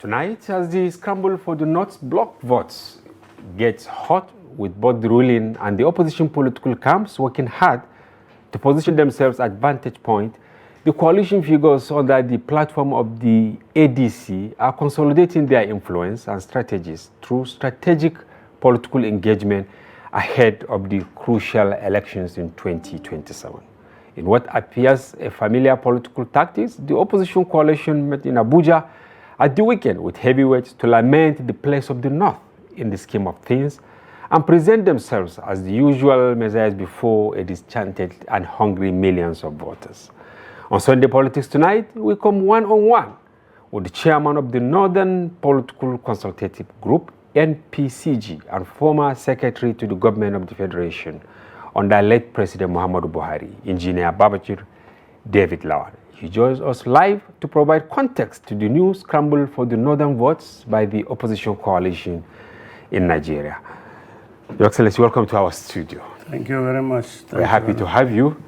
Tonight, as the scramble for the North bloc votes gets hot, with both the ruling and the opposition political camps working hard to position themselves at vantage point, the coalition figures under the platform of the ADC are consolidating their influence and strategies through strategic political engagement ahead of the crucial elections in 2027. In what appears a familiar political tactics, the opposition coalition met in Abuja at the weekend with heavyweights to lament the place of the North in the scheme of things and present themselves as the usual messiahs before a disenchanted and hungry millions of voters. On Sunday Politics Tonight, we come one-on-one with the chairman of the Northern Political Consultative Group, NPCG, and former secretary to the government of the Federation under late President Muhammadu Buhari, Engineer Babachir Lawal. He joins us live to provide context to the new scramble for the northern votes by the opposition coalition in Nigeria. Your Excellency, welcome to our studio. Thank you very much. We're happy to have you.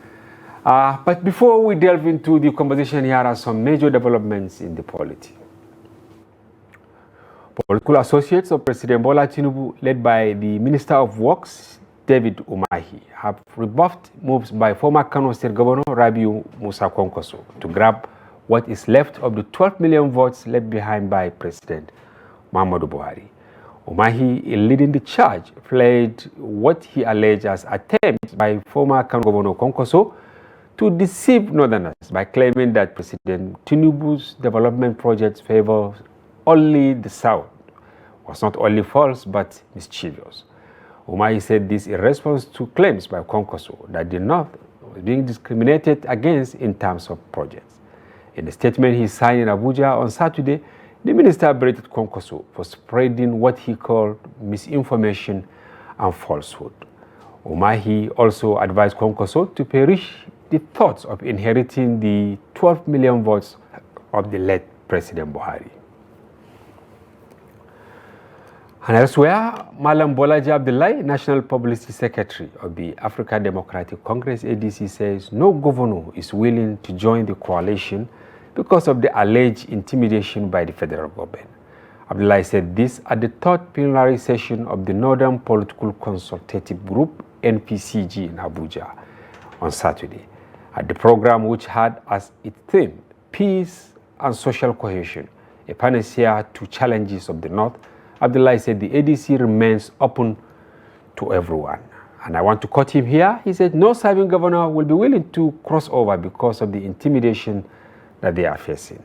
But before we delve into the conversation, here are some major developments in the polity. Political associates of President Bola Tinubu, led by the Minister of Works, David Umahi, have rebuffed moves by former Kano State Governor Rabiu Musa Kwankwaso to grab what is left of the 12 million votes left behind by President Muhammadu Buhari. Umahi, in leading the charge, played what he alleged as attempt by former Kano Governor Kwankwaso to deceive Northerners by claiming that President Tinubu's development projects favor only the South was not only false but mischievous. Umahi said this in response to claims by Kwankwaso that the North was being discriminated against in terms of projects. In a statement he signed in Abuja on Saturday, the minister berated Kwankwaso for spreading what he called misinformation and falsehood. Umahi also advised Kwankwaso to perish the thoughts of inheriting the 12 million votes of the late President Buhari. And elsewhere, Malam Bolaji Abdullahi, National Publicity Secretary of the African Democratic Congress, ADC, says no governor is willing to join the coalition because of the alleged intimidation by the federal government. Abdullahi said this at the third plenary session of the Northern Political Consultative Group, NPCG, in Abuja on Saturday. At the program, which had as its theme peace and social cohesion, a panacea to challenges of the North, Abdullahi said the ADC remains open to everyone. And I want to quote him here. He said, no serving governor will be willing to cross over because of the intimidation that they are facing.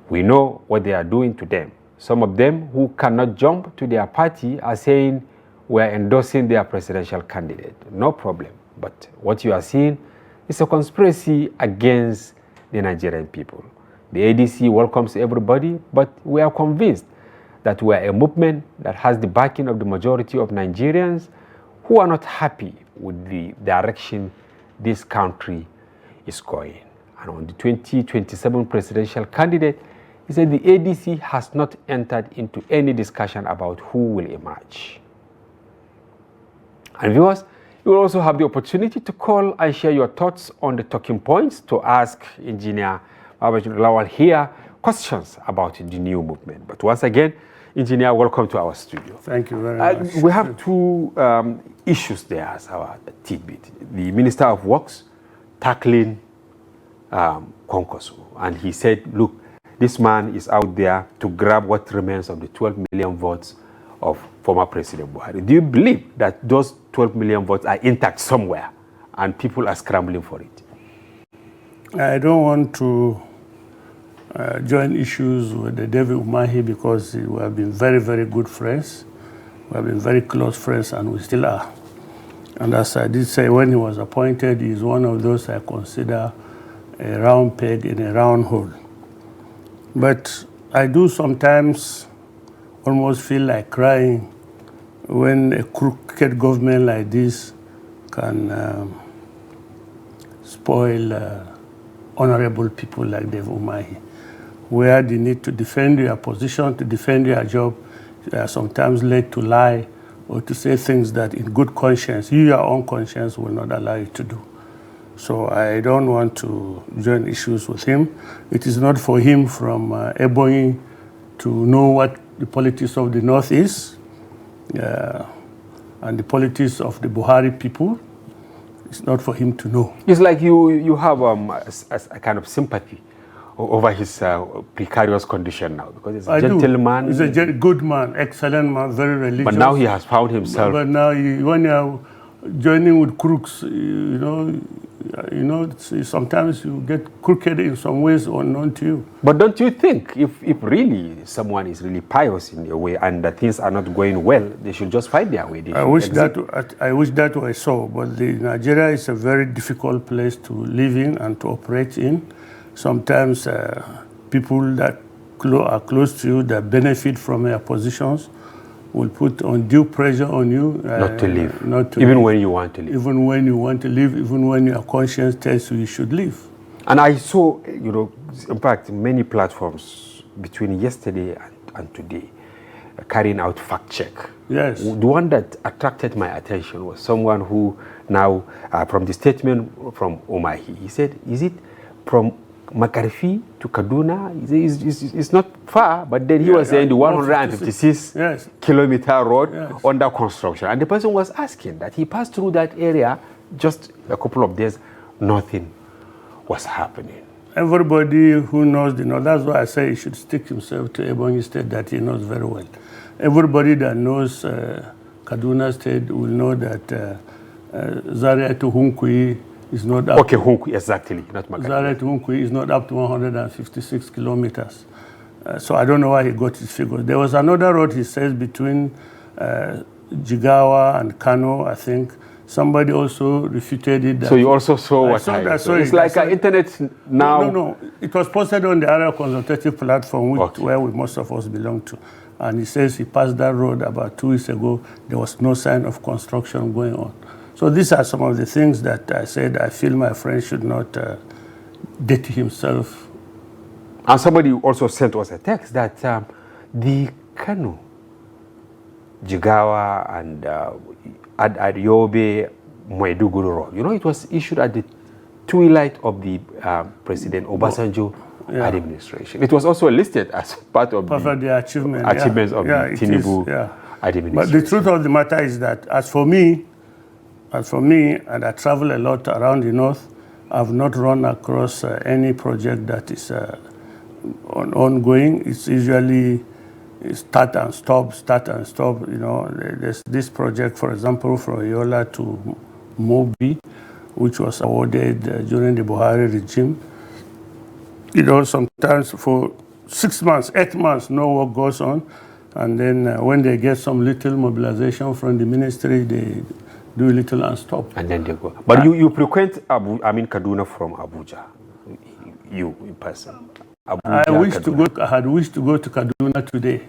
We know what they are doing to them. Some of them who cannot jump to their party are saying we are endorsing their presidential candidate. No problem. But what you are seeing is a conspiracy against the Nigerian people. The ADC welcomes everybody, but we are convinced that we are a movement that has the backing of the majority of Nigerians who are not happy with the direction this country is going. And on the 2027 presidential candidate, he said the ADC has not entered into any discussion about who will emerge. And viewers, you will also have the opportunity to call and share your thoughts on the talking points, to ask Engineer Babachir Lawal here questions about the new movement. But once again, Engineer, welcome to our studio. Thank you very much. We have two issues there as our tidbit. The Minister of Works tackling Kwankwaso. And he said, look, this man is out there to grab what remains of the 12 million votes of former President Buhari. Do you believe that those 12 million votes are intact somewhere and people are scrambling for it? I don't want to join issues with the David Umahi because we have been very, very good friends. We have been very close friends, and we still are. And as I did say, when he was appointed, he's one of those I consider a round peg in a round hole. But I do sometimes almost feel like crying when a crooked government like this can spoil honorable people like David Umahi, where they need to defend their position, to defend their job. They are sometimes led to lie or to say things that in good conscience, your own conscience will not allow you to do. So I don't want to join issues with him. It is not for him from Ebonyi to know what the politics of the North is and the politics of the Buhari people. It's not for him to know. It's like you have a kind of sympathy over his precarious condition now, because he's a gentleman. He's a good man, excellent man, very religious. But now he has found himself. But now when you're joining with crooks, sometimes you get crooked in some ways unknown to you. But don't you think if really someone is really pious in a way and that things are not going well, they should just find their way? I wish that was so, but Nigeria is a very difficult place to live in and to operate in. Sometimes people that are close to you that benefit from their positions will put undue pressure on you. Not to leave. Even when you want to leave. Even when you want to leave, even when your conscience tells you should leave. And I saw, in fact, many platforms between yesterday and today carrying out fact check. Yes. The one that attracted my attention was someone who now, from the statement from Umahi, he said, is it from Makarfi to Kaduna? It's not far, but then he was saying the 156 kilometer road under construction. And the person was asking that he passed through that area just a couple of days, nothing was happening. Everybody who knows the North, that's why I say he should stick himself to Ebonyi State that he knows very well. Everybody that knows Kaduna State will know that Zaria to Hunkui is not up. Okay, Hunkui, exactly, not Makarfi. Zaria to Hunkui is not up to 156 kilometers. So I don't know why he got his figures. There was another road, he says, between Jigawa and Kano, I think. Somebody also refuted it. So you also saw what I saw. It's like an internet now. No. It was posted on the area consultative platform, where most of us belong to. And he says he passed that road about 2 weeks ago. There was no sign of construction going on. So these are some of the things that I said I feel my friend should not date himself. And somebody also sent us a text that the Kano, Jigawa, and Yobe, Maiduguri road, it was issued at the twilight of the President Obasanjo administration. It was also listed as part of the achievements of the Tinubu administration. But the truth of the matter is that as for me, and I travel a lot around the North, I've not run across any project that is ongoing. It's usually start and stop. There's this project, for example, from Yola to Mobi, which was awarded during the Buhari regime. Sometimes for 6 months, 8 months, no work goes on. And then when they get some little mobilization from the ministry, they do a little and stop. And then they go. But you frequent Kaduna from Abuja, you in person. I had wished to go to Kaduna today,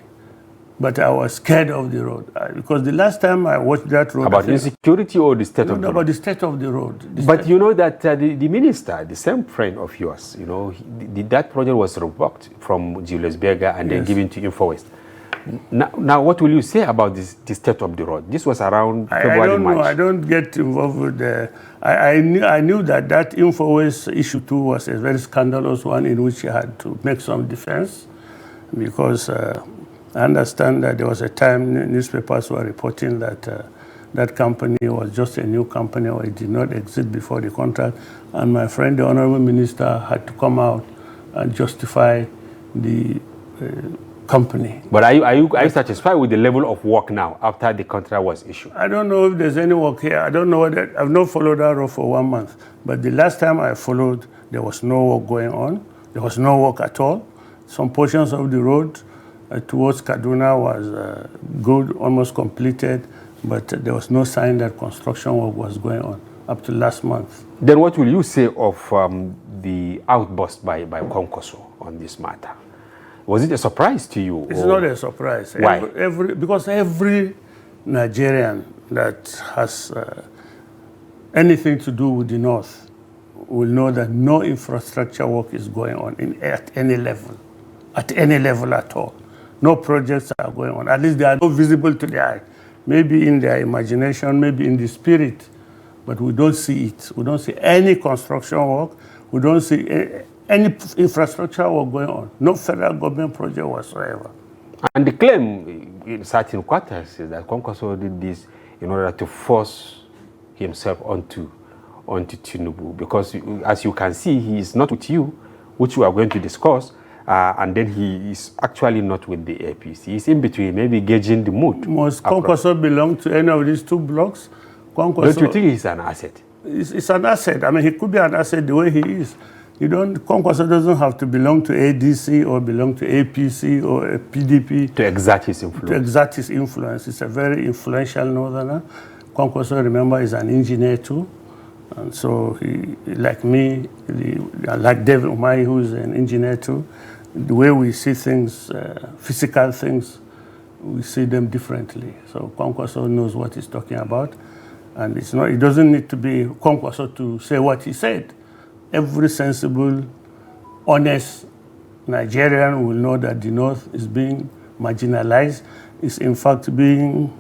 but I was scared of the road. Because the last time I watched that road... About insecurity or the state of the road? About the state of the road. But you know that the minister, the same friend of yours, that project was revoked from Julius Berger and then given to InfoWest. Now, what will you say about the state of the road? This was around February, March. I don't get involved with the... I knew that InfoWest issue too was a very scandalous one in which he had to make some defense, because I understand that there was a time newspapers were reporting that that company was just a new company, or it did not exist before the contract, and my friend, the Honorable Minister, had to come out and justify the company. But are you satisfied with the level of work now after the contract was issued? I don't know if there's any work here. I don't know I've not followed that road for 1 month. But the last time I followed, there was no work going on. There was no work at all. Some portions of the road towards Kaduna was good, almost completed, but there was no sign that construction work was going on up to last month. Then what will you say of the outburst by Konkoso on this matter? Was it a surprise to you? It's not a surprise. Why? Because every Nigerian that has anything to do with the North will know that no infrastructure work is going on at any level at all. No projects are going on. At least they are not visible to the eye. Maybe in their imagination, maybe in the spirit, but we don't see it. We don't see any construction work. We don't see any infrastructure was going on. No federal government project whatsoever. And the claim in certain quarters is that Kwankwaso did this in order to force himself onto Tinubu, because as you can see, he is not with you, which we are going to discuss, and then he is actually not with the APC. He's in between, maybe gauging the mood. Must Kwankwaso belong to any of these two blocks? Don't you think he's an asset? It's an asset. I mean, he could be an asset the way he is. Kwankwaso doesn't have to belong to ADC or belong to APC or PDP. To exert his influence. To exert his influence. He's a very influential northerner. Kwankwaso, remember, is an engineer too. And so he, like me, like David Umahi, who is an engineer too, the way we see things, physical things, we see them differently. So Kwankwaso knows what he's talking about. And it doesn't need to be Kwankwaso to say what he said. Every sensible, honest Nigerian will know that the North is being marginalized. It's in fact being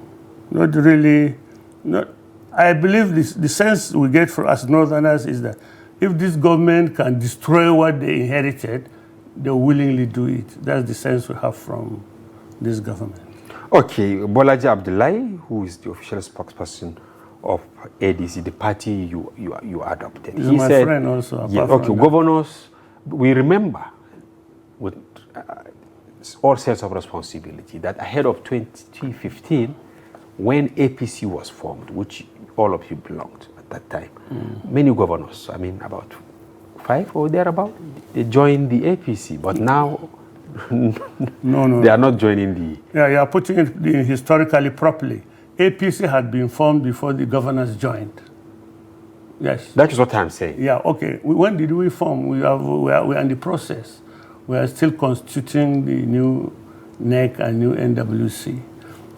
I believe the sense we get from as Northerners is that if this government can destroy what they inherited, they'll willingly do it. That's the sense we have from this government. Okay, Bolaji Abdullahi, who is the official spokesperson of ADC, the party you adopted. He's my friend also. Yeah, okay, governors, we remember with all sense of responsibility that ahead of 2015, when APC was formed, which all of you belonged at that time, many governors, I mean about 5 or thereabout, they joined the APC, but now they are not joining the... Yeah, you are putting it historically properly. APC had been formed before the governors joined. Yes. That is what I'm saying. Yeah, okay. When did we form? We are in the process. We are still constituting the new NEC and new NWC.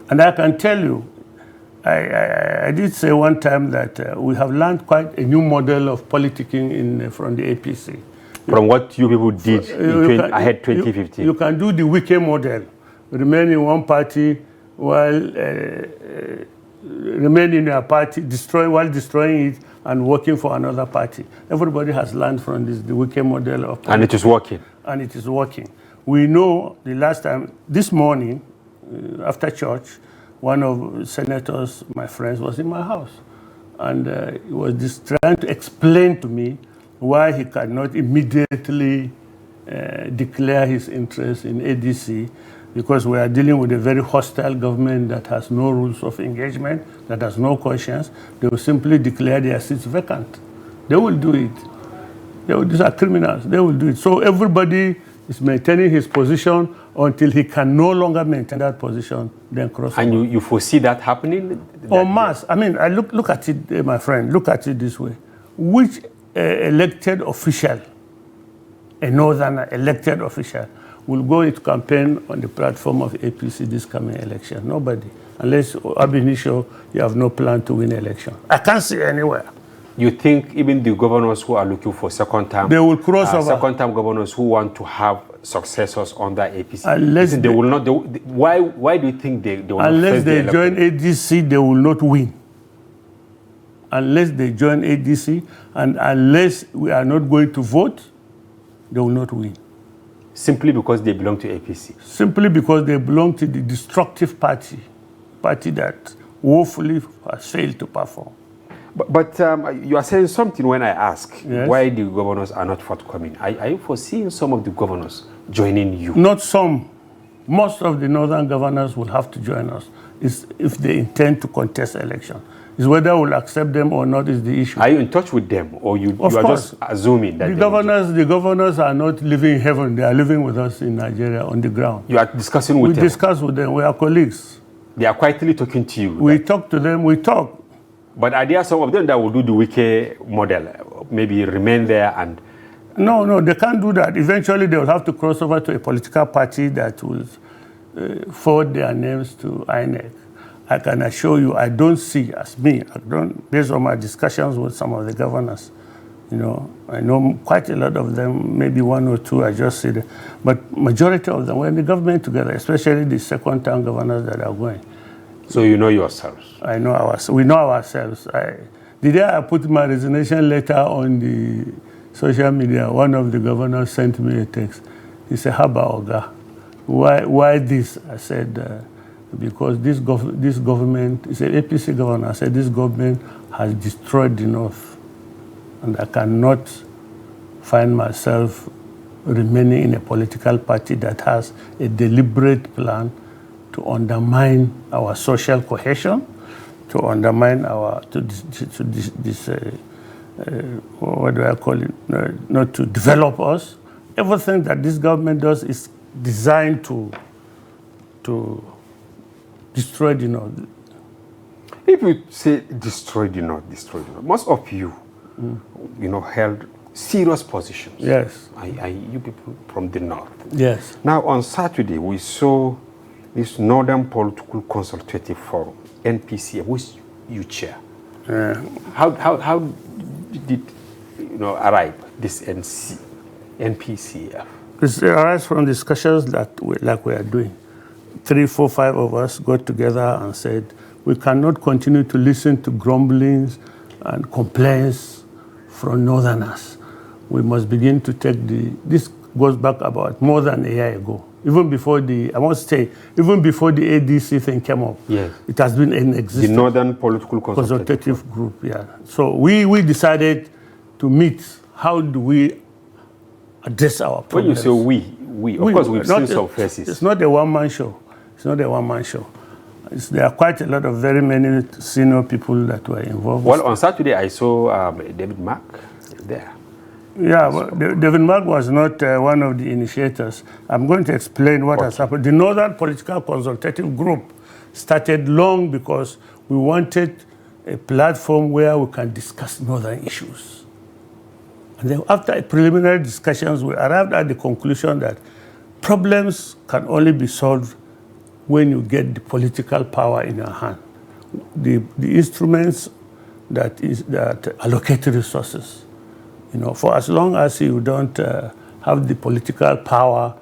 And I can tell you, I did say one time that we have learned quite a new model of politicking from the APC. From what you people did ahead 2015. You can do the Wike model, remain in one party while remain in a party, while destroying it and working for another party. Everybody has learned from the Wike model of politics. And it is working. And it is working. We know the last time, this morning, after church, one of the senators, my friends, was in my house. And he was just trying to explain to me why he cannot immediately declare his interest in ADC, because we are dealing with a very hostile government that has no rules of engagement, that has no conscience. They will simply declare their seats vacant. They will do it. These are criminals. They will do it. So everybody is maintaining his position until he can no longer maintain that position, then cross. And you foresee that happening? En masse. I mean, I look at it, my friend, look at it this way. Which elected official, a northerner elected official, will go into campaign on the platform of APC this coming election? Nobody. Unless, ab initio, you have no plan to win election. I can't see anywhere. You think even the governors who are looking for second term, they will cross over. Second term governors who want to have successors on that APC, unless they will not. Why do you think they will not? Unless they join ADC, they will not win. Unless they join ADC, and unless we are not going to vote, they will not win. Simply because they belong to APC? Simply because they belong to the destructive party that woefully has failed to perform. But you are saying something when I ask why the governors are not forthcoming. Are you foreseeing some of the governors joining you? Not some. Most of the northern governors will have to join us if they intend to contest election. It's whether we'll accept them or not is the issue. Are you in touch with them, or you are just assuming that the governors are not living in heaven? They are living with us in Nigeria on the ground. You are discussing with them? We discuss with them. We are colleagues. They are quietly talking to you? We talk to them. We talk. But are there some of them that will do the Wike model, maybe remain there and... No, they can't do that. Eventually, they will have to cross over to a political party that will forward their names to INEC. I can assure you, I don't see, based on my discussions with some of the governors, I know quite a lot of them, maybe one or two, I just see them. But majority of them were in the government together, especially the second-term governors that are going. So you know yourselves? I know we know ourselves. The day I put my resignation letter on the social media, one of the governors sent me a text. He said, "Haba Oga, why this?" I said, because this government, it's an APC governor, I said, this government has destroyed the North, and I cannot find myself remaining in a political party that has a deliberate plan to undermine our social cohesion, to undermine our, what do I call it, not to develop us. Everything that this government does is designed to destroy the North. If you say destroy the North, most of you, held serious positions. Yes. You people from the North. Yes. Now, on Saturday, we saw this Northern Political Consultative Forum, NPCG, which you chair. How did arrive this NPCF? It arises from discussions that we are doing. 3, 4, 5 of us got together and said, we cannot continue to listen to grumblings and complaints from Northerners. We must begin to take this goes back about more than a year ago. Even before the ADC thing came up, yes, it has been in existence. The Northern Political Consultative Group, yeah. So we decided to meet. How do we address our problems? When you say we, of course we've seen some faces. It's not a one-man show. It's not a one-man show. There are quite a lot of very many senior people that were involved. Well, on Saturday I saw David Mark there. Yeah, well, David Mark was not one of the initiators. I'm going to explain what has happened. The Northern Political Consultative Group started long because we wanted a platform where we can discuss Northern issues. And then after preliminary discussions, we arrived at the conclusion that problems can only be solved when you get the political power in your hand. The instruments that allocate resources. For as long as you don't have the political power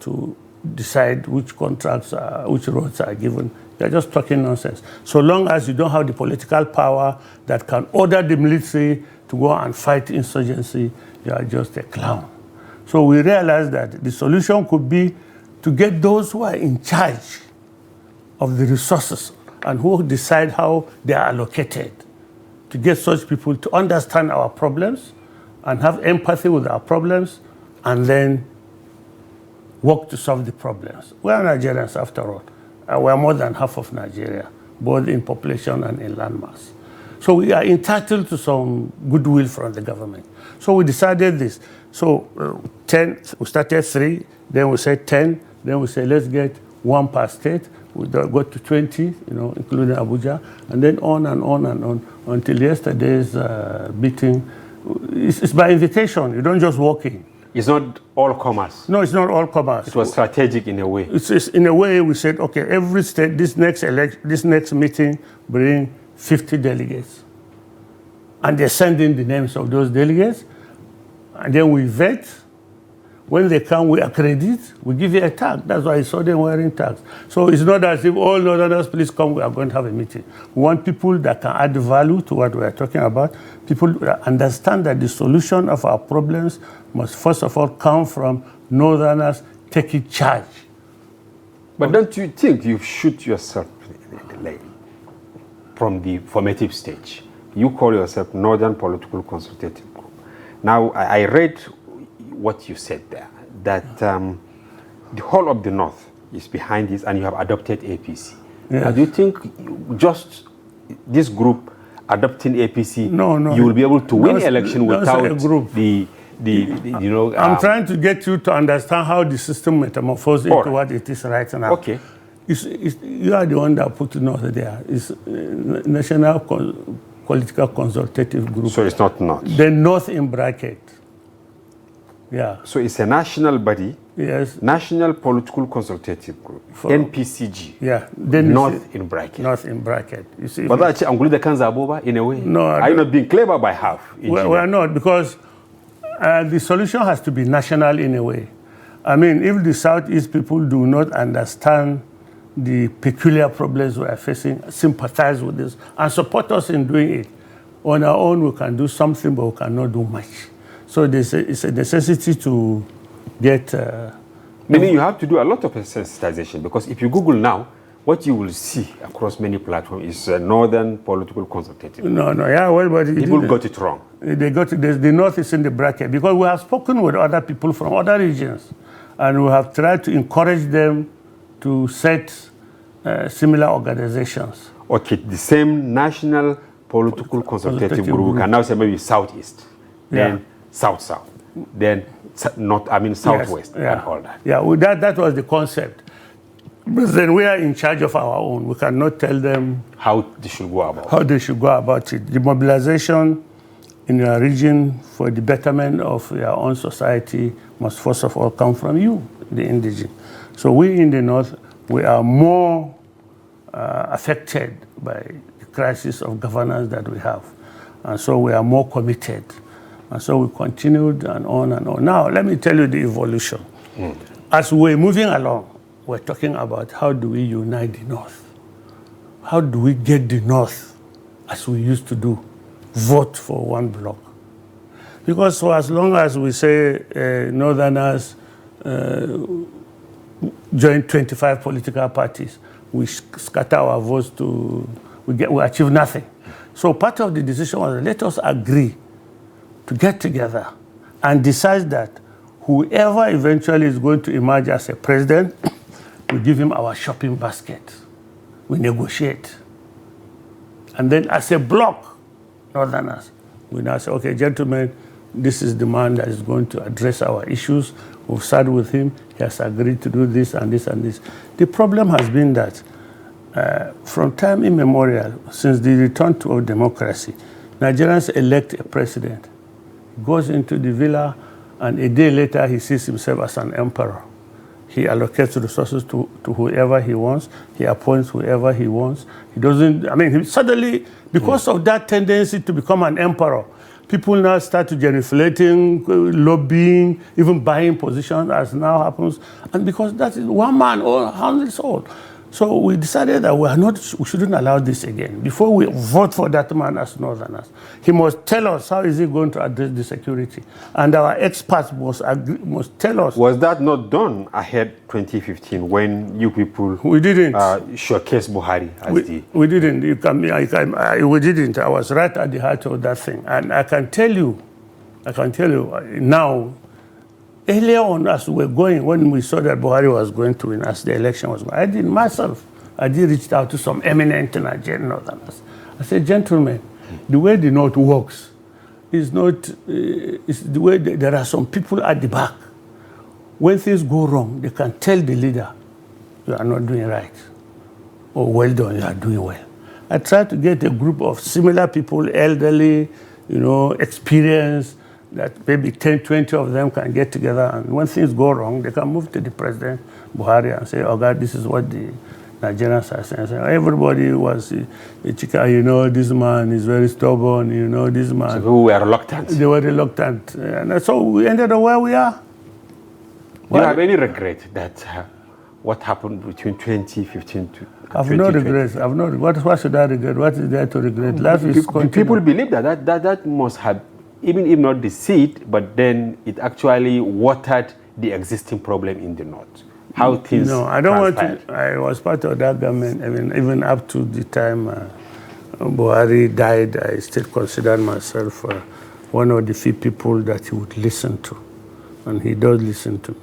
to decide which contracts, which roads are given, you're just talking nonsense. So long as you don't have the political power that can order the military to go and fight insurgency, you are just a clown. So we realized that the solution could be to get those who are in charge of the resources and who decide how they are allocated, to get such people to understand our problems and have empathy with our problems, and then work to solve the problems. We are Nigerians after all. We are more than half of Nigeria, both in population and in landmass. So we are entitled to some goodwill from the government. So we decided this. So 10, we started 3, then we said 10, then we said let's get 1 per state. We got to 20, including Abuja, and then on and on and on until yesterday's meeting. It's by invitation. You don't just walk in. It's not all commerce. No, it's not all commerce. It was strategic in a way. It's in a way we said, okay, every state, this next meeting, bring 50 delegates. And they send in the names of those delegates, and then we vet. When they come, we accredit, we give you a tag. That's why I saw them wearing tags. So it's not as if all Northerners, please come, we are going to have a meeting. We want people that can add value to what we are talking about, people that understand that the solution of our problems must first of all come from Northerners taking charge. But don't you think you shoot yourself in the leg from the formative stage? You call yourself Northern Political Consultative Group. Now, I read what you said there, that the whole of the North is behind this and you have adopted APC. Yes. Now, do you think just this group adopting APC, you will be able to win election without a group. I'm trying to get you to understand how the system metamorphoses into what it is right now. Okay. You are the one that put North there. It's National Political Consultative Group. So it's not North. The North in bracket. Yeah. So it's a national body. Yes. National Political Consultative Group. NPCG. Yeah. Then North in bracket. North in bracket. You see. But that's Anguli Kanzaboba in a way. No. Are you not being clever by half? We are not, because the solution has to be national in a way. I mean, if the Southeast people do not understand the peculiar problems we are facing, sympathize with this, and support us in doing it, on our own we can do something, but we cannot do much. So it's a necessity to get... Meaning you have to do a lot of sensitization, because if you Google now, what you will see across many platforms is Northern Political Consultative. No, yeah, well, but... People got it wrong. They got it, the North is in the bracket, because we have spoken with other people from other regions, and we have tried to encourage them to set similar organizations. Okay, the same National Political Consultative Group, we can now say maybe Southeast, then South-South, then Southwest, and all that. Yeah, well, that was the concept. But then we are in charge of our own. We cannot tell them how they should go about it. The mobilization in your region for the betterment of your own society must first of all come from you, the indigenous. So we in the North, we are more affected by the crisis of governance that we have. And so we are more committed. And so we continued and on and on. Now, let me tell you the evolution. As we're moving along, we're talking about how do we unite the North? How do we get the North, as we used to do, vote for one bloc? Because for as long as we say Northerners join 25 political parties, we scatter our votes we achieve nothing. So part of the decision was, let us agree to get together and decide that whoever eventually is going to emerge as a president, we give him our shopping basket. We negotiate. And then as a bloc, Northerners, we now say, okay, gentlemen, this is the man that is going to address our issues. We've started with him. He has agreed to do this and this and this. The problem has been that from time immemorial, since the return to democracy, Nigerians elect a president, goes into the villa, and a day later he sees himself as an emperor. He allocates resources to whoever he wants. He appoints whoever he wants. He doesn't, suddenly, because of that tendency to become an emperor, people now start to genuflating, lobbying, even buying positions, as now happens. And because that is one man or hundreds old. So we decided that we shouldn't allow this again. Before we vote for that man as Northerners, he must tell us how is he going to address the security. And our experts must tell us. Was that not done ahead 2015 when you people we didn't showcase Buhari as we didn't. We didn't. I was right at the heart of that thing. And I can tell you now, earlier on, as we were going, when we saw that Buhari was going to win, as the election was going, I did reach out to some eminent Nigerian Northerners. I said, gentlemen, the way the North works is not, it's the way there are some people at the back. When things go wrong, they can tell the leader, you are not doing right. Or well done, you are doing well. I tried to get a group of similar people, elderly, experienced, that maybe 10, 20 of them can get together, and when things go wrong, they can move to the President Buhari and say, oh God, this is what the Nigerians are saying. Everybody was a chicken, this man is very stubborn, this man. So people were reluctant. They were reluctant. And so we ended up where we are. Do you have any regret that what happened between 2015 to I've no regrets. What should I regret? What is there to regret? Life is continuing. People believe that must have, even if not the seed, but then it actually watered the existing problem in the North. How things I don't want to. I was part of that government. Even up to the time Buhari died, I still considered myself one of the few people that he would listen to. And he does listen to me.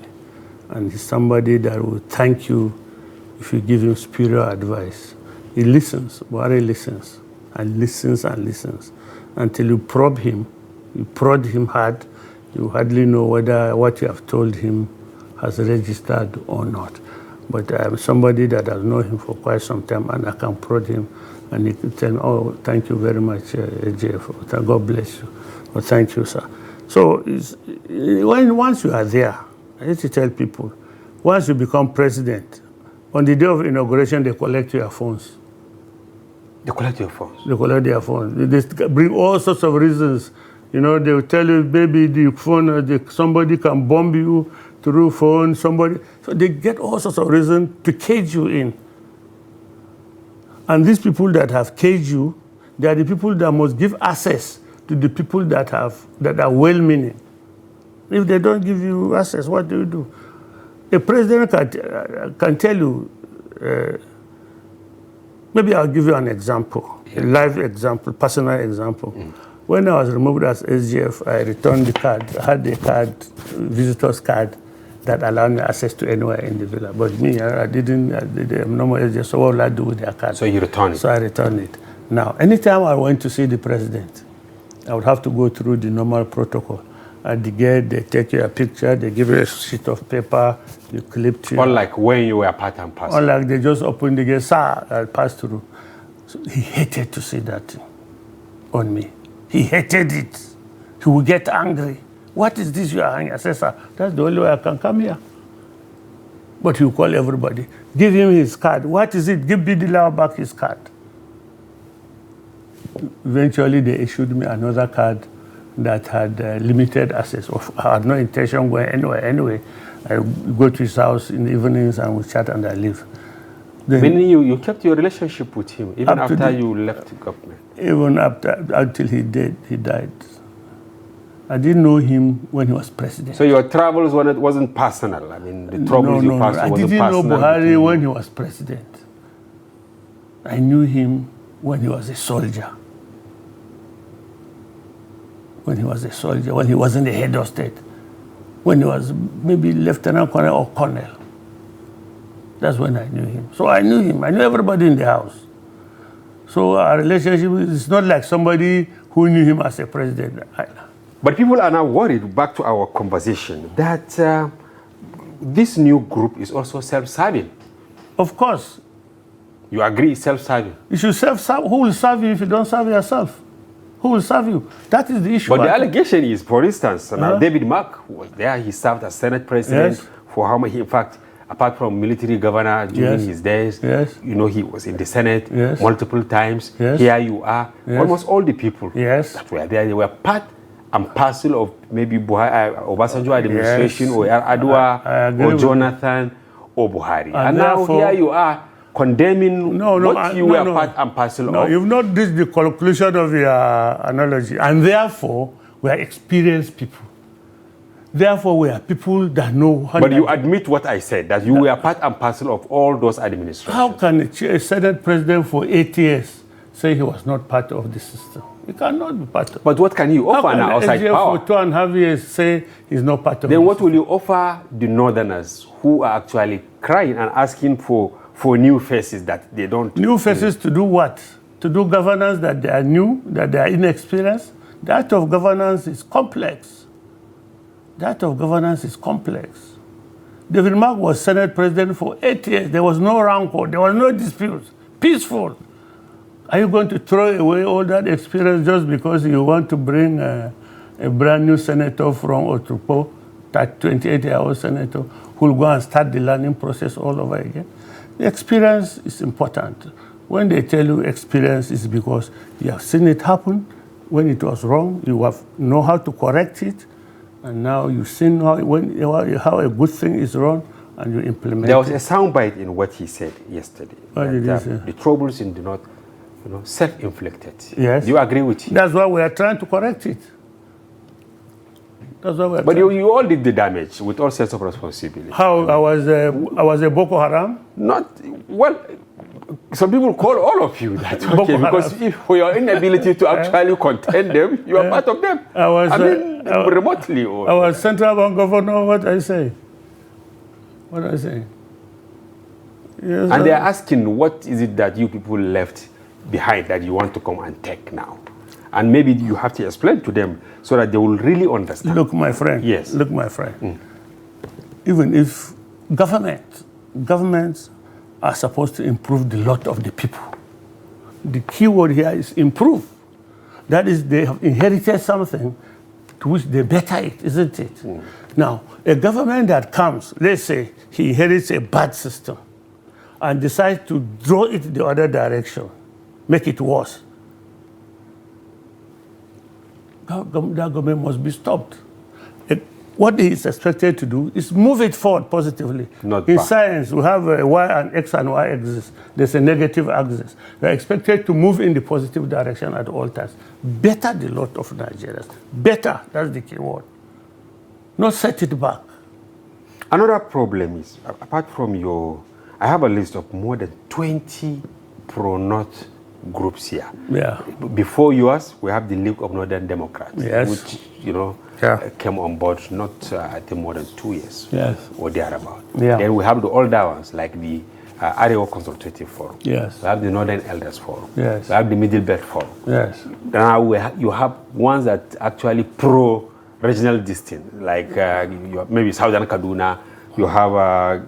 And he's somebody that will thank you if you give him spiritual advice. He listens. Buhari listens and listens and listens until you probe him. You prod him hard. You hardly know whether what you have told him has registered or not. But I am somebody that has known him for quite some time, and I can prod him, and he can tell me, oh, thank you very much, AJ. God bless you. Oh, thank you, sir. So once you are there, I need to tell people, once you become president, on the day of inauguration, they collect your phones. They collect your phones? They collect their phones. They bring all sorts of reasons. They will tell you, baby, the phone, somebody can bomb you through phone, somebody. So they get all sorts of reasons to cage you in. And these people that have caged you, they are the people that must give access to the people that are well-meaning. If they don't give you access, what do you do? A president can tell you, maybe I'll give you an example, a live example, personal example. When I was removed as SGF, I returned the card. I had the card, visitor's card, that allowed me access to anywhere in the villa. But me, I didn't, I'm normal SGF, so what will I do with their card? So you returned it? So I returned it. Now, anytime I went to see the president, I would have to go through the normal protocol. At the gate, they take you a picture, they give you a sheet of paper, you clip to Unlike when you were part and parcel. Unlike they just open the gate, sir, I'll pass through. So he hated to see that on me. He hated it. He would get angry. What is this you are hanging? I said, sir, that's the only way I can come here. But he will call everybody. Give him his card. What is it? Give Bidi Lawal back his card. Eventually, they issued me another card that had limited access. I had no intention going anywhere. Anyway, I go to his house in the evenings and we chat and I leave. Then, meaning you kept your relationship with him even after you left the government? Even after, until he died. I didn't know him when he was president. So your travels wasn't personal? I mean, the troubles you passed wasn't personal? I didn't know Buhari when he was president. I knew him when he was a soldier. When he was a soldier, when he wasn't the head of state, when he was maybe lieutenant colonel or colonel. That's when I knew him. So I knew him. I knew everybody in the house. So our relationship is not like somebody who knew him as a president. But people are now worried, back to our conversation, that this new group is also self-serving. Of course. You agree it's self-serving? You should self-serve. Who will serve you if you don't serve yourself? Who will serve you? That is the issue. But the allegation is, for instance, now David Mark was there. He served as Senate President for how many, in fact, apart from military governor during his days, you know, he was in the Senate multiple times. Here you are. Almost all the people that were there, they were part and parcel of maybe Obasanjo administration or Adwa or Jonathan or Buhari. And now here you are condemning what you were part and parcel of. No, you've not reached the conclusion of your analogy. And therefore, we are experienced people. Therefore, we are people that know how. But you admit what I said, that you were part and parcel of all those administrations. How can a Senate president for 8 years say he was not part of the system? He cannot be part of it. But what can you offer now outside power? For 2.5 years say he's not part of it. Then what will you offer the Northerners who are actually crying and asking for new faces that they don't... New faces to do what? To do governance that they are new, that they are inexperienced? The art of governance is complex. The art of governance is complex. David Mark was Senate President for 8 years. There was no rancor. There was no disputes. Peaceful. Are you going to throw away all that experience just because you want to bring a brand new senator from Otupo, that 28-year-old senator, who will go and start the learning process all over again? The experience is important. When they tell you experience, is because you have seen it happen. When it was wrong, you know how to correct it. And now you've seen how a good thing is wrong, and you implement it. There was a soundbite in what he said yesterday. What did he say? The troubles in the North, self-inflicted. Yes. Do you agree with him? That's why we are trying to correct it. That's why we are But you all did the damage with all sense of responsibility. How? I was a Boko Haram? Not, well, some people call all of you that, okay, because for your inability to actually contend them, you are part of them. Remotely. Or, I was central bank governor, what I say? What I say? Yes, and they are asking, what is it that you people left behind that you want to come and take now? And maybe you have to explain to them so that they will really understand. Look, my friend. Yes. Look, my friend. Even if governments are supposed to improve the lot of the people, the key word here is improve. That is, they have inherited something to which they better it, isn't it? Now, a government that comes, let's say he inherits a bad system and decides to draw it the other direction, make it worse, that government must be stopped. What he is expected to do is move it forward positively. In science, we have a y and x and y axis. There's a negative axis. They're expected to move in the positive direction at all times. Better the lot of Nigerians. Better, that's the key word. not set it back. Another problem is, apart from I have a list of more than 20 pro-North groups here. Yeah. Before yours, we have the League of Northern Democrats, Yes. which, came on board not, I think, more than 2 years. Yes. Or thereabout. Yeah. Then we have the older ones, like the Arewa Consultative Forum. Yes. We have the Northern Elders Forum. Yes. We have the Middle Belt Forum. Yes. Now you have ones that actually pro-regional distinct, like you have maybe Southern Kaduna, you have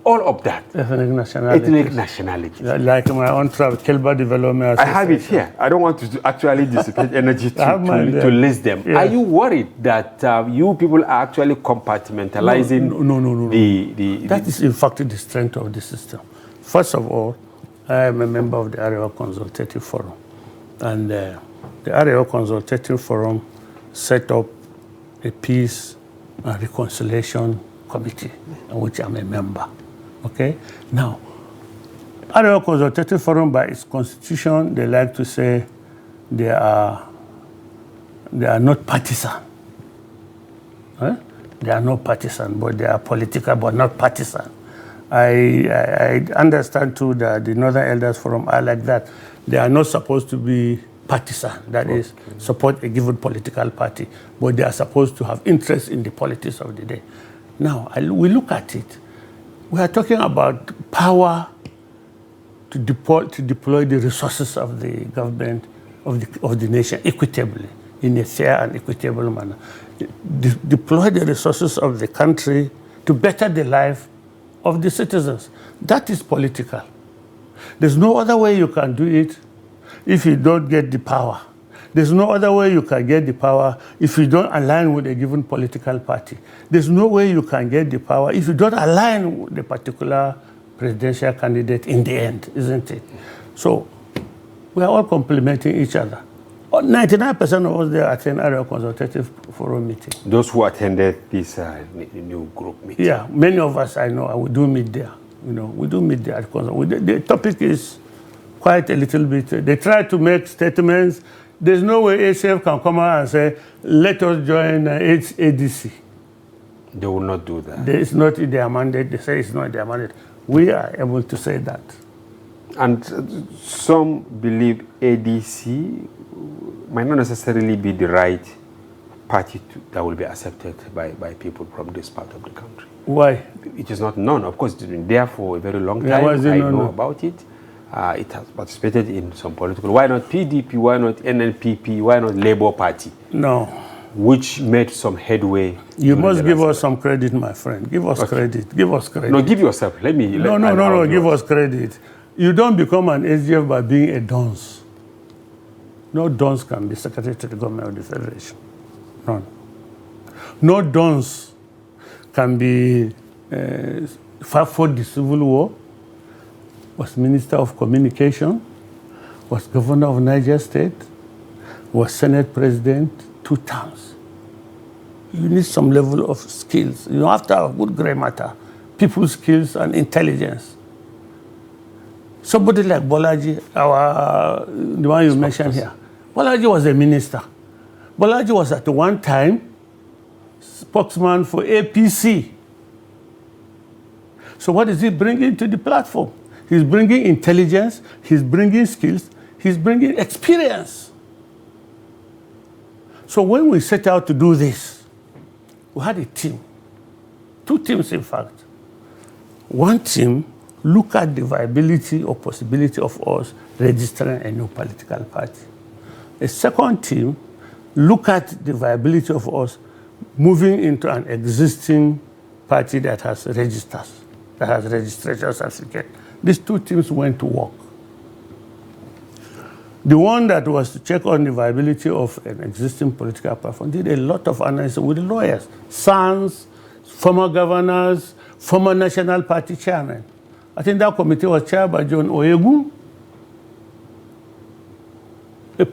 all of that. Ethnic nationality. Ethnic nationality. Like my own tribe, Kilba Development I have it here. I don't want to actually dissipate energy to list them. Yes. Are you worried that you people are actually compartmentalizing? No. That is in fact the strength of the system. First of all, I am a member of the Arewa Consultative Forum. And the Arewa Consultative Forum set up a peace and reconciliation committee, in which I'm a member. Okay? Now, Arewa Consultative Forum, by its constitution, they like to say they are not partisan. They are not partisan, but they are political, but not partisan. I understand too that the Northern Elders Forum are like that. They are not supposed to be partisan, that is, support a given political party, but they are supposed to have interest in the politics of the day. Now, we look at it. We are talking about power to deploy the resources of the government, of the nation equitably, in a fair and equitable manner. Deploy the resources of the country to better the life of the citizens. That is political. There's no other way you can do it if you don't get the power. There's no other way you can get the power if you don't align with a given political party. There's no way you can get the power if you don't align with the particular presidential candidate in the end, isn't it? So we are all complementing each other. 99% of us there attend Arewa Consultative Forum meeting. Those who attended this new group meeting? Yeah, many of us I know, we do meet there. We do meet there at the topic is quite a little bit. They try to make statements. There's no way ACF can come out and say, let us join ADC. They will not do that. It's not in their mandate. They say it's not in their mandate. We are able to say that. And some believe ADC might not necessarily be the right party that will be accepted by people from this part of the country. Why? It is not known. Of course, it's been there for a very long time. I know about it. It has participated in some political. Why not PDP? Why not NNPP? Why not Labour Party? No. Which made some headway. You must give us some credit, my friend. Give us credit. Give us credit. No, give yourself. Let me. No. Give us credit. You don't become an SGF by being a dunce. No dunce can be secretary to the government of the Federation. None. No dunce can be fought the Civil War, was Minister of Communication, was Governor of Niger State, was Senate President 2 times. You need some level of skills. You have to have good gray matter, people skills and intelligence. Somebody like Bolaji, the one you mentioned here. Bolaji was a minister. Bolaji was at one time spokesman for APC. So what is he bringing to the platform? He's bringing intelligence, he's bringing skills, he's bringing experience. So when we set out to do this, we had a team, 2 teams in fact. One team looked at the viability or possibility of us registering a new political party. A second team looked at the viability of us moving into an existing party that has registers, that has registration certificate. These 2 teams went to work. The one that was to check on the viability of an existing political platform did a lot of analysis with lawyers, sons, former governors, former National Party chairmen. I think that committee was chaired by John Oyegu, a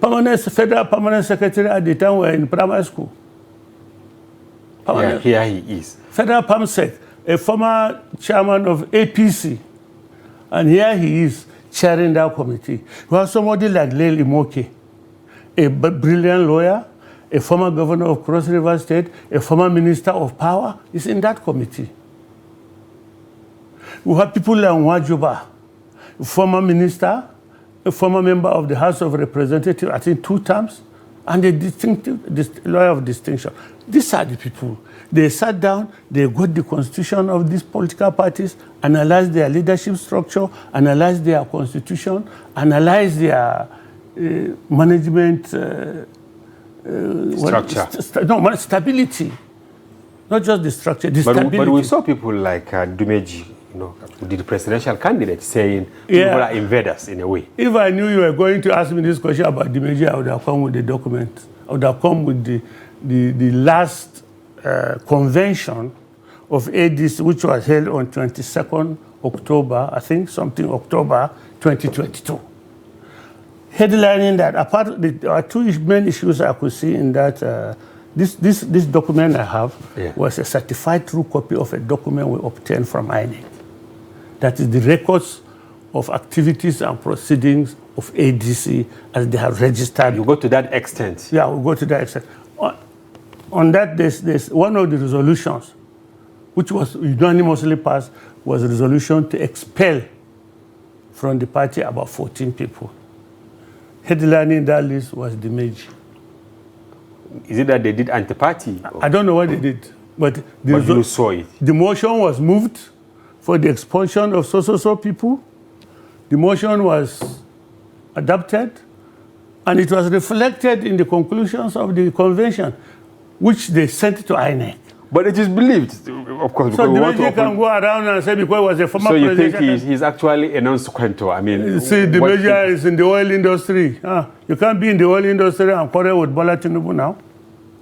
federal permanent secretary at the time we were in primary school. Yeah, here he is. Federal PAMSEC, a former chairman of APC. And here he is chairing that committee. We have somebody like Leil Imoke, a brilliant lawyer, a former governor of Cross River State, a former minister of power is in that committee. We have people like Nwajuba, a former minister, a former member of the House of Representatives, I think 2 terms, and a lawyer of distinction. These are the people. They sat down, they got the constitution of these political parties, analyzed their leadership structure, analyzed their constitution, analyzed their management structure. Stability. Not just the structure, the stability. But we saw people like Dumeji, the presidential candidate, saying people are invaders in a way. If I knew you were going to ask me this question about Dumeji, I would have come with the document. I would have come with the last convention of ADC, which was held on 22nd October, I think, October 2022. Headlining that, apart, there are 2 main issues I could see in that. This document I have was a certified true copy of a document we obtained from INEC. That is the records of activities and proceedings of ADC as they have registered. You go to that extent? Yeah, we go to that extent. On that, there's one of the resolutions, which was unanimously passed, was a resolution to expel from the party about 14 people. Headlining that list was Dumeji. Is it that they did anti-party? I don't know what they did, but you saw it. The motion was moved for the expulsion of so people. The motion was adopted, and it was reflected in the conclusions of the convention, which they sent to INEC. But it is believed, of course. So Dumeji can go around and say because he was a former president. So you think he's actually a non-sequento? I mean, see, Dumeji is in the oil industry. You can't be in the oil industry and quarrel with Bola Tinubu now.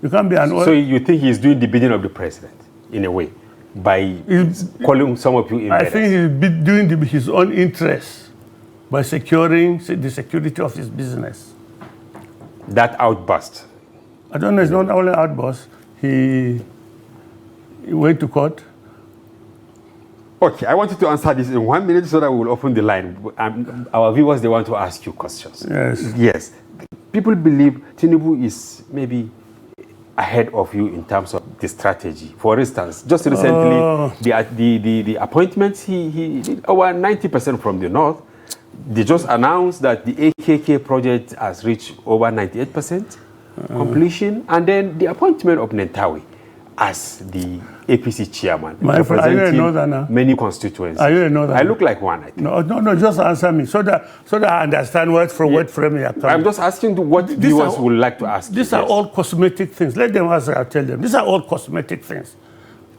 You can't be an oil. So you think he's doing the bidding of the president, in a way, by calling some of you invaders? I think he's doing his own interests by securing the security of his business. That outburst? I don't know, it's not only outburst. He went to court. Okay, I want you to answer this in 1 minute so that we will open the line. Our viewers, they want to ask you questions. Yes. People believe Tinubu is maybe ahead of you in terms of the strategy. For instance, just recently, the appointments, he did over 90% from the north. They just announced that the AKK project has reached over 98% completion, and then the appointment of Nentawe as the APC chairman, representing many constituencies. I look like one, I think. No, just answer me so that I understand what frame you are coming. I'm just asking what viewers would like to ask. These are all cosmetic things. Let them answer, I'll tell them. These are all cosmetic things.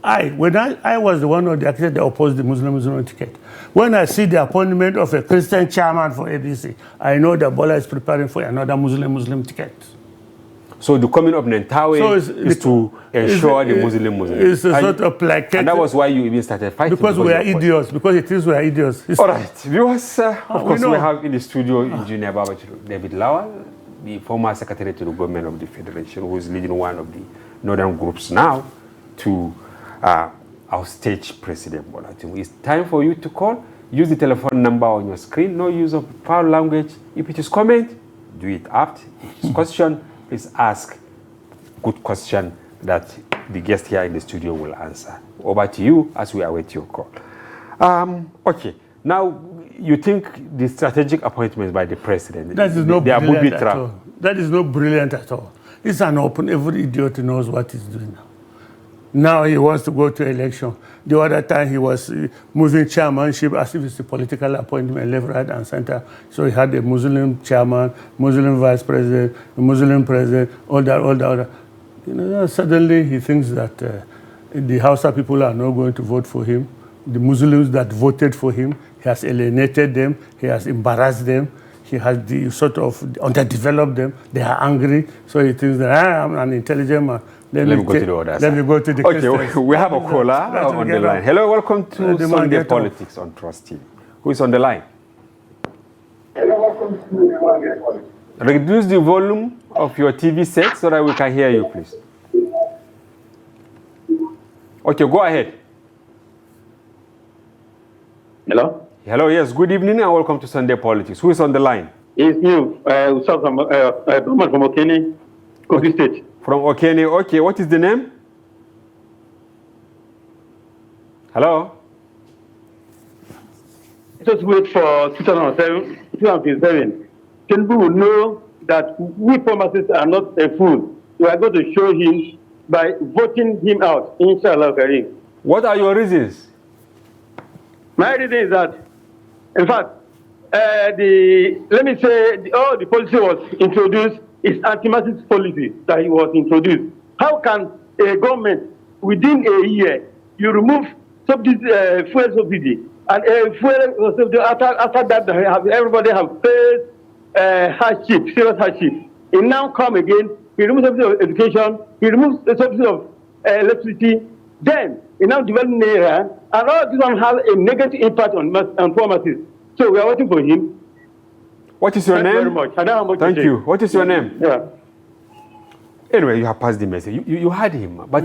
When I was the one of the actors that opposed the Muslim ticket. When I see the appointment of a Christian chairman for ABC, I know that Bola is preparing for another Muslim ticket. So the coming of Nentawe is to ensure the Muslim. It's a sort of placating. And that was why you even started fighting. Because we are idiots. Because it is we are idiots. All right. Viewers, of course, we have in the studio Engineer Babachir Lawal, the former Secretary to the Government of the Federation, who is leading one of the northern groups now, to our state President Bola Tinubu. It's time for you to call. Use the telephone number on your screen. No use of foul language. If it is comment, do it apt. If it is question, please ask good question that the guest here in the studio will answer. Over to you as we await your call. Okay, now you think the strategic appointments by the president, that is not brilliant at all. That is not brilliant at all. It's an open, every idiot knows what he's doing now. Now he wants to go to election. The other time he was moving chairmanship as if it's a political appointment, left, right, and center. So he had a Muslim chairman, Muslim vice president, a Muslim president, all that. Suddenly he thinks that the Hausa people are not going to vote for him. The Muslims that voted for him, he has alienated them, he has embarrassed them, he has underdeveloped them. They are angry, so he thinks that I'm an intelligent man. Let me go to the other side. Let me go to the Okay, we have a caller on the line. Hello, welcome to Sunday Politics on Trust TV. Who is on the line? Hello, welcome to Reduce the volume of your TV set so that we can hear you, please. Okay, go ahead. Hello? Hello, yes, good evening and welcome to Sunday Politics. Who is on the line? It's you, from Okene, Kogi State. From Okene. Okay, what is the name? Hello? Just wait for 2007. Tinubu will know that we pharmacists are not a fool. We are going to show him by voting him out, inshallah Karim. What are your reasons? My reason is that, in fact, all the policy was introduced is anti-marxist policy that he was introduced. How can a government, within a year, you remove fuel subsidy, and fuel subsidy after that everybody have faced hardship, serious hardship. And now come again, he removes subsidy of education, he removes the subsidy of electricity, then he now developing area, and all this one has a negative impact on pharmacists. So we are waiting for him. What is your name? Thank you very much. I don't have much Thank to say. you. What is your name? Yeah. Anyway, you have passed the message. You heard him, but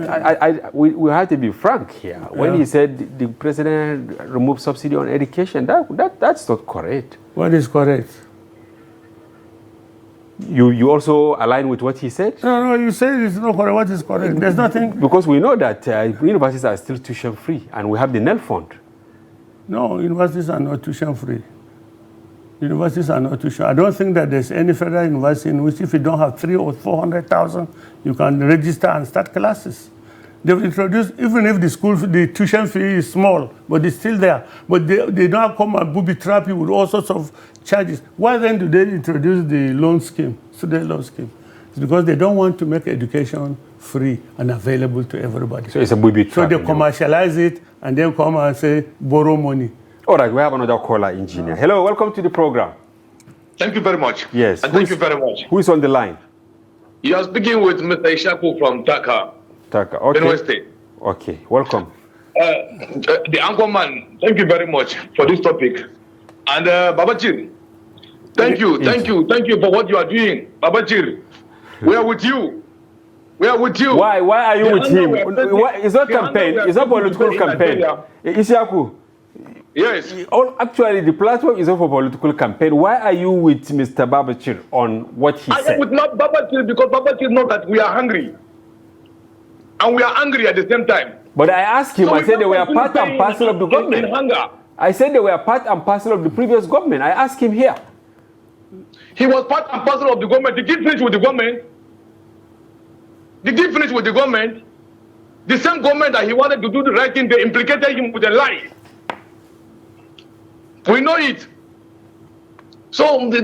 we have to be frank here. When he said the president removed subsidy on education, that's not correct. What is correct? You also align with what he said? No, you say it's not correct. What is correct? There's nothing. Because we know that universities are still tuition free, and we have the NEL fund. No, universities are not tuition free. Universities are not tuition. I don't think that there's any federal university in which if you don't have 300,000 or 400,000, you can register and start classes. They've introduced, even if the tuition fee is small, but it's still there. But they don't come and booby trap you with all sorts of charges. Why then do they introduce the loan scheme, student loan scheme? It's because they don't want to make education free and available to everybody. So it's a booby trap. So they commercialize it and then come and say, borrow money. All right, we have another caller, engineer. Hello, welcome to the program. Thank you very much. Yes. And thank you very much. Who is on the line? You are speaking with Mr. Ishaku from Dhaka, Okay. Benue State. Okay, welcome. The anchor man, thank you very much for this topic. And Babachir, thank you for what you are doing. Babachir, we are with you. We are with you. Why are you with him? It's not campaign. It's not political campaign. Ishaku. Yes. Actually, the platform is not for political campaign. Why are you with Mr. Babachir on what he said? I am with Babachir because Babachir knows that we are hungry. And we are angry at the same time. But I asked him, I said they were part and parcel of the government. I said they were part and parcel of the previous government. I asked him here. He was part and parcel of the government. Did he finish with the government? Did he finish with the government? The same government that he wanted to do the right thing, they implicated him with a lie. We know it. So the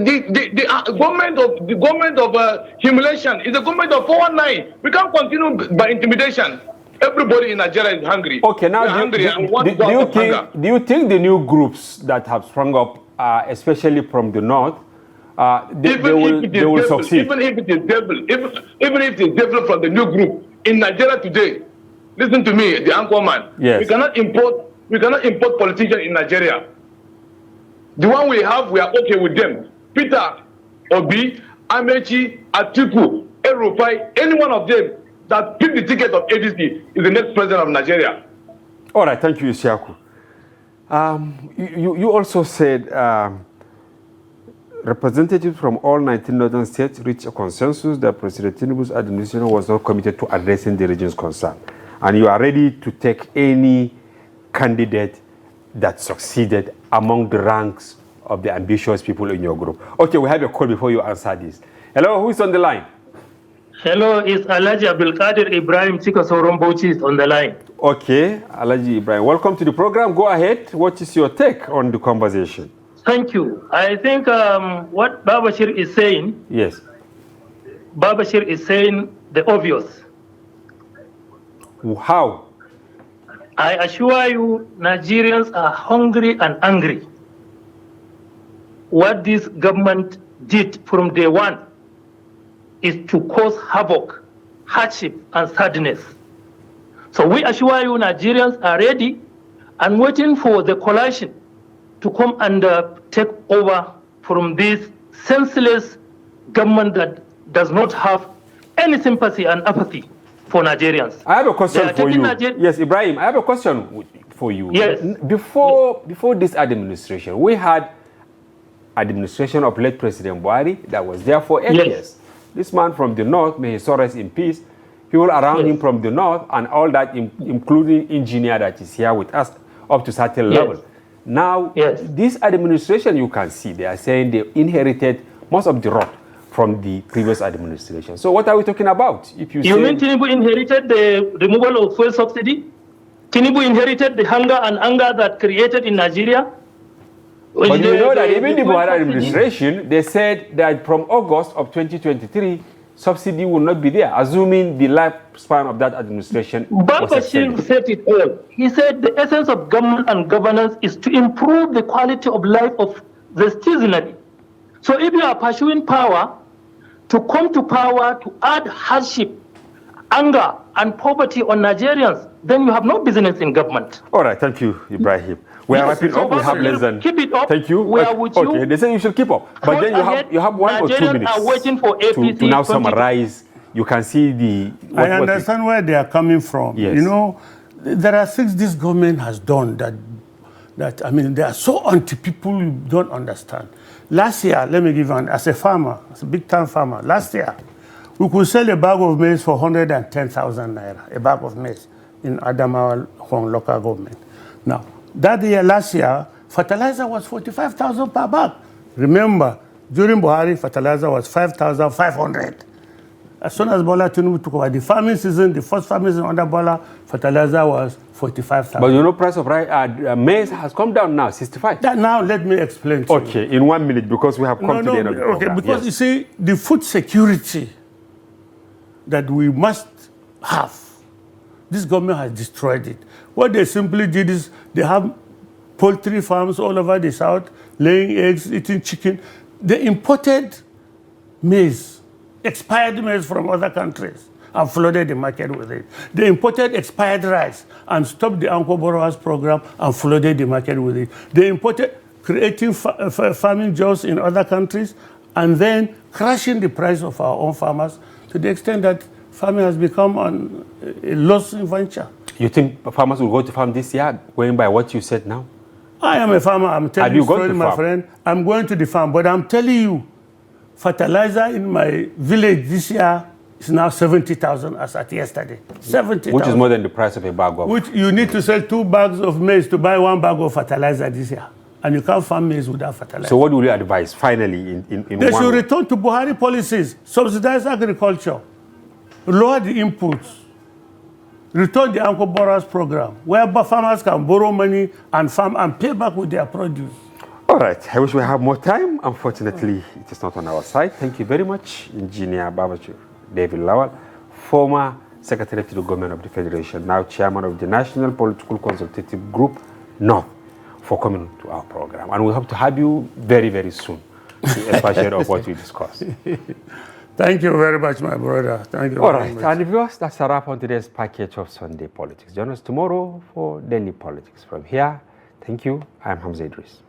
government of humiliation is the government of 419. We can't continue by intimidation. Everybody in Nigeria is hungry. Okay, now do you think the new groups that have sprung up, especially from the north, they will succeed? Even if it is devil from the new group in Nigeria today, listen to me, the anchor man. Yes. We cannot import politicians in Nigeria. The one we have, we are okay with them. Peter, Obi, Amechi, Atiku, Erufai, any one of them that pick the ticket of ADC is the next president of Nigeria. All right, thank you, Isiaku. You also said representatives from all 19 northern states reached a consensus that President Tinubu's administration was not committed to addressing the region's concern. And you are ready to take any candidate that succeeded among the ranks of the ambitious people in your group. Okay, we have a call before you answer this. Hello, who is on the line? Hello, it's Alhaji Abdulkadir Ibrahim Chikasoron Bauchi is on the line. Okay, Alhaji Ibrahim, welcome to the program. Go ahead. What is your take on the conversation? Thank you. I think what Babachir is saying, yes, Babachir is saying the obvious. How? I assure you, Nigerians are hungry and angry. What this government did from day one is to cause havoc, hardship, and sadness. So we assure you, Nigerians are ready and waiting for the coalition to come and take over from this senseless government that does not have any sympathy and apathy for Nigerians. I have a question for you. Yes, Ibrahim, I have a question for you. Yes. Before this administration, we had administration of late President Buhari that was there for 8 years. This man from the north, may his soul rest in peace, people around him from the north, and all that, including engineer that is here with us, up to certain level. Now, this administration, you can see, they are saying they inherited most of the rot from the previous administration. So what are we talking about? If you mean Tinubu inherited the removal of fuel subsidy? Tinubu inherited the hunger and anger that created in Nigeria? But you know that even the Buhari administration, they said that from August of 2023, subsidy will not be there, assuming the lifespan of that administration was extended. Babachir said it all. He said the essence of government and governance is to improve the quality of life of the citizenry. So if you are pursuing power, to come to power to add hardship, anger, and poverty on Nigerians, then you have no business in government. All right, thank you, Ibrahim. We are wrapping up. We have less than. Keep it up. Thank you. We are with you. Okay, they say you should keep up, but then you have 1 or 2 minutes are waiting for APC to now summarize. You can see the. I understand where they are coming from. Yes. You know, there are things this government has done that I mean, they are so anti-people you don't understand. Last year, let me give you as a farmer, as a big-time farmer, last year, we could sell a bag of maize for 110,000 naira, a bag of maize in Adamawa Hong local government. Now, that year, last year, fertilizer was 45,000 per bag. Remember, during Buhari, fertilizer was 5,500. As soon as Bola Tinubu took over the farming season, the first farming season under Bola, fertilizer was 45,000. But you know, price of maize has come down now, 65. That now, let me explain to you. Okay, in 1 minute, because we have come to the end of the program. Okay, because you see, the food security that we must have, this government has destroyed it. What they simply did is they have poultry farms all over the south, laying eggs, eating chicken. They imported maize, expired maize from other countries, and flooded the market with it. They imported expired rice and stopped the Anko Borrowers program and flooded the market with it. They imported creating farming jobs in other countries and then crashing the price of our own farmers to the extent that farming has become a losing venture. You think farmers will go to farm this year, going by what you said now? I am a farmer. I'm telling you, story, my friend. I'm going to the farm, but I'm telling you, fertilizer in my village this year is now 70,000 as at yesterday. 70,000. Which is more than the price of a bag of. Which you need to sell 2 bags of maize to buy 1 bag of fertilizer this year. And you can't farm maize without fertilizer. So what will you advise finally in They should return to Buhari policies, subsidize agriculture, lower the inputs, return the Anko Borrowers program, where farmers can borrow money and farm and pay back with their produce. All right, I wish we had more time. Unfortunately, it is not on our side. Thank you very much, Engineer Babachir Lawal, former Secretary to the Government of the Federation, now Chairman of the National Political Consultative Group, North, for coming to our program. And we hope to have you very, very soon to expatiate of what we discussed. Thank you very much, my brother. Thank you. All right, and viewers, that's a wrap on today's package of Sunday Politics. Join us tomorrow for Daily Politics. From here, thank you. I'm Hamza Idris.